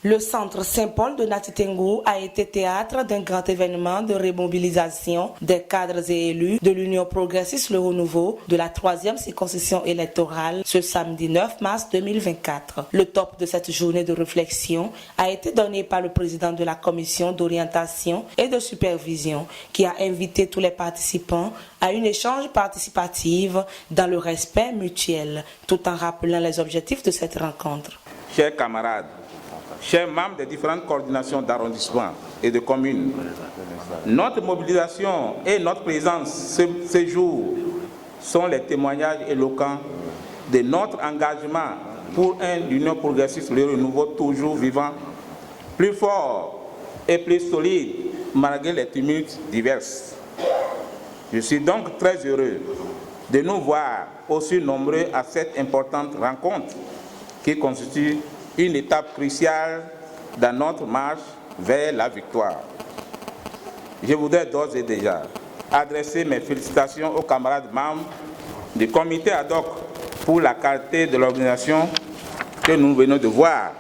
Le centre Saint-Paul de Natitengo a été théâtre d'un grand événement de remobilisation des cadres et élus de l'Union progressiste Le Renouveau de la 3e circonscription électorale ce samedi 9 mars 2024. Le top de cette journée de réflexion a été donné par le président de la commission d'orientation et de supervision qui a invité tous les participants à une échange participative dans le respect mutuel, tout en rappelant les objectifs de cette rencontre. Chers camarades, chers membres des différentes coordinations d'arrondissement et de communes, notre mobilisation et notre présence ce jour sont les témoignages éloquents de notre engagement pour une union progressiste, le renouveau toujours vivant, plus fort et plus solide malgré les tumultes divers. Je suis donc très heureux de nous voir aussi nombreux à cette importante rencontre qui constitue une étape cruciale dans notre marche vers la victoire. Je voudrais d'ores et déjà adresser mes félicitations aux camarades membres du comité ad hoc pour la qualité de l'organisation que nous venons de voir,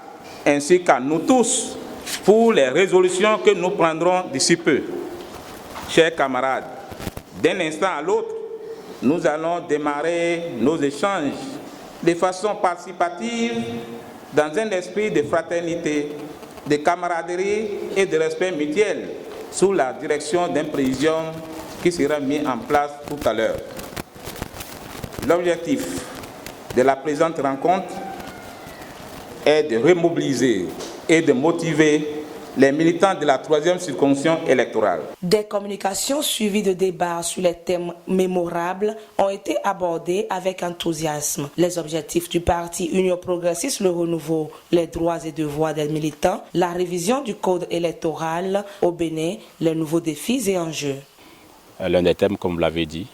ainsi qu'à nous tous pour les résolutions que nous prendrons d'ici peu. Chers camarades, d'un instant à l'autre, nous allons démarrer nos échanges de façon participative dans un esprit de fraternité, de camaraderie et de respect mutuel sous la direction d'un présidium qui sera mis en place tout à l'heure. L'objectif de la présente rencontre est de remobiliser et de motiver les militants de la 3e circonscription électorale. Des communications suivies de débats sur les thèmes mémorables ont été abordés avec enthousiasme. Les objectifs du parti Union progressiste Le Renouveau, les droits et devoirs des militants, la révision du code électoral au Bénin, les nouveaux défis et enjeux. L'un des thèmes, comme vous l'avez dit,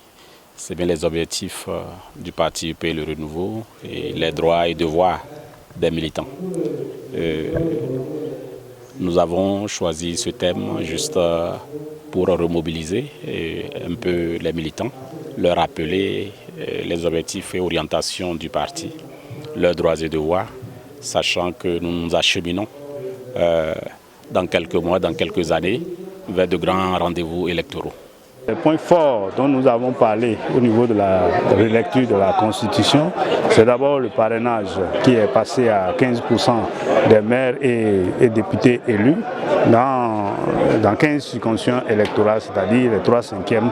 c'est bien les objectifs du parti UP Le Renouveau et les droits et devoirs des militants. Nous avons choisi ce thème juste pour remobiliser un peu les militants, leur rappeler les objectifs et orientations du parti, leurs droits et devoirs, sachant que nous nous acheminons dans quelques mois, dans quelques années, vers de grands rendez-vous électoraux. Le point fort dont nous avons parlé au niveau de la relecture de la Constitution, c'est d'abord le parrainage qui est passé à 15% des maires et députés élus dans 15 circonscriptions électorales, c'est-à-dire les 3/5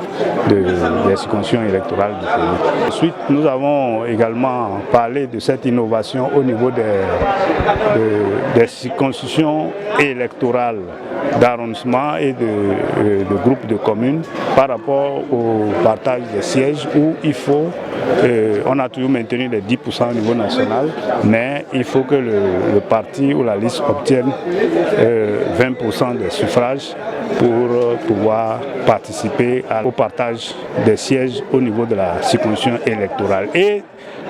des circonscriptions électorales du pays. Ensuite, nous avons également parlé de cette innovation au niveau des circonscriptions électorales d'arrondissement et de groupes de communes par rapport au partage des sièges où il faut, on a toujours maintenu les 10% au niveau national, mais il faut que le parti ou la liste obtienne 20% des suffrages pour pouvoir participer au partage des sièges au niveau de la circonscription électorale. Et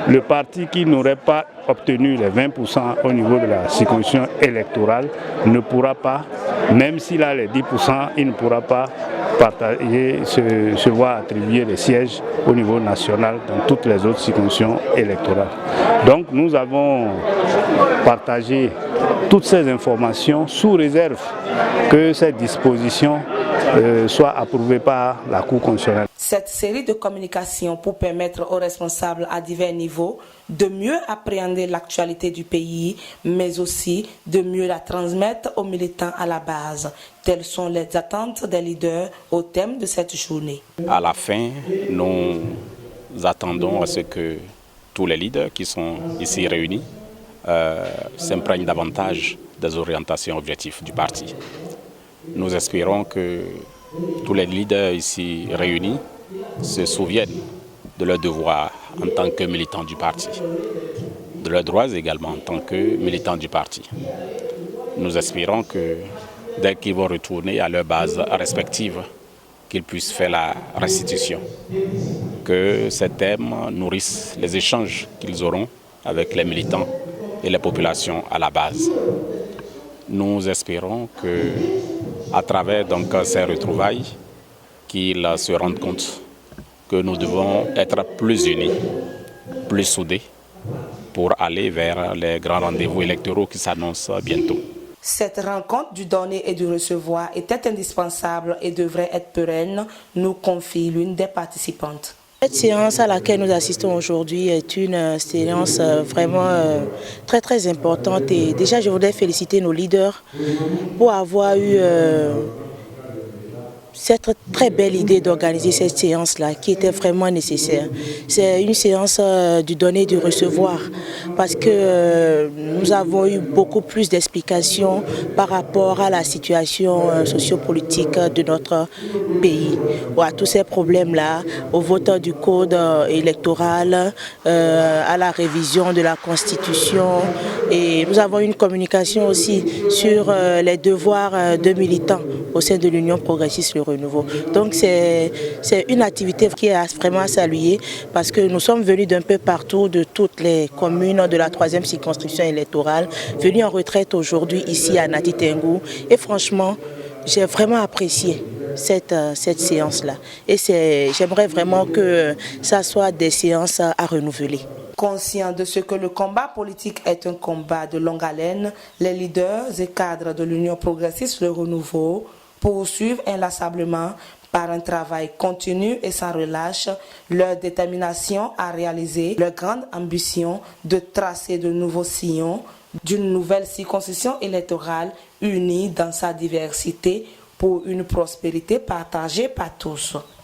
le parti qui n'aurait pas obtenu les 20% au niveau de la circonscription électorale ne pourra pas, même s'il a les 10%, il ne pourra pas partager, se voir attribuer les sièges au niveau national dans toutes les autres circonscriptions électorales. Donc nous avons partagé toutes ces informations sous réserve que cette disposition soit approuvée par la Cour constitutionnelle. Cette série de communications pour permettre aux responsables à divers niveaux de mieux appréhender l'actualité du pays, mais aussi de mieux la transmettre aux militants à la base. Telles sont les attentes des leaders au thème de cette journée. À la fin, nous attendons à ce que tous les leaders qui sont ici réunis s'imprègnent davantage des orientations objectives du parti. Nous espérons que tous les leaders ici réunis se souviennent de leurs devoirs en tant que militants du parti, de leurs droits également en tant que militants du parti. Nous espérons que dès qu'ils vont retourner à leur base respective, qu'ils puissent faire la restitution, que ces thèmes nourrissent les échanges qu'ils auront avec les militants et les populations à la base. Nous espérons que, à travers donc ces retrouvailles, qu'ils se rendent compte que nous devons être plus unis, plus soudés pour aller vers les grands rendez-vous électoraux qui s'annoncent bientôt. Cette rencontre du donner et du recevoir était indispensable et devrait être pérenne, nous confie l'une des participantes. Cette séance à laquelle nous assistons aujourd'hui est une séance vraiment très importante et déjà je voudrais féliciter nos leaders pour avoir eu cette très belle idée d'organiser cette séance-là qui était vraiment nécessaire. C'est une séance du donner et du recevoir parce que nous avons eu beaucoup plus d'explications par rapport à la situation sociopolitique de notre pays, à tous ces problèmes-là, au vote du code électoral, à la révision de la Constitution. Et nous avons une communication aussi sur les devoirs de militants au sein de l'Union progressiste Le Renouveau. Donc c'est une activité qui est vraiment à saluer parce que nous sommes venus d'un peu partout, de toutes les communes de la 3e circonscription électorale, venus en retraite aujourd'hui ici à Nati Tengou. Et franchement, j'ai vraiment apprécié cette séance-là. Et j'aimerais vraiment que ça soit des séances à renouveler. Conscients de ce que le combat politique est un combat de longue haleine, les leaders et cadres de l'Union progressiste Le Renouveau poursuivent inlassablement par un travail continu et sans relâche leur détermination à réaliser leur grande ambition de tracer de nouveaux sillons d'une nouvelle circonscription électorale unie dans sa diversité pour une prospérité partagée par tous.